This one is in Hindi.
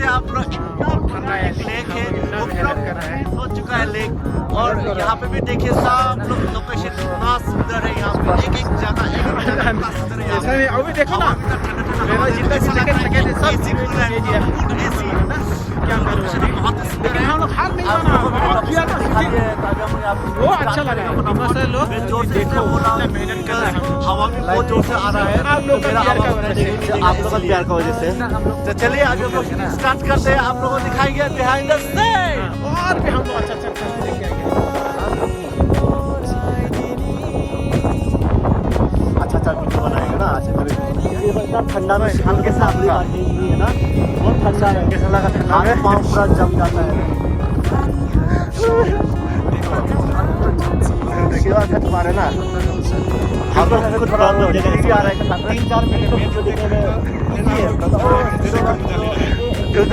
आप लोग ठंडा एक लेक है, वो पूरा हो चुका है लेक। और यहाँ पे भी देखिए सब लोग लोकेशन इतना सुंदर है। यहाँ पे एक एक जगह एक सुंदर है। ऐसा नहीं अभी देखो ना मेरा जिंदा से लेकर सेकंड सब एसी क्या करूँ बहुत सुंदर है। हम लोग हार नहीं माना किया ना वो अच्छा लगा मस्त है लोग देखो मेहनत कर रहा है हवा भी बहुत जोर से आ रहा है आप लोग का मेरा प्यार का आवाज वजह से आप लोग का प्यार का वजह से। तो चलिए आज हम लोग स्टार्ट करते हैं। आप लोगों को दिखाएंगे बिहाइंड द सीन और भी हम लोग अच्छा अच्छा अच्छा लेके आएंगे अच्छा अच्छा वीडियो बनाएंगे ना। अच्छा ये बता ठंडा में हल्के से अपनी बातें है ना बहुत ठंडा है। कैसा लगा ठंडा में पाँव पूरा जम जाता है। देखिए अच्छा तुम्हारे ना हम लोग कुछ प्रॉब्लम हो जाएगा। इसी आ रहा है 3-4 मिनट वीडियो देखने में इजी है।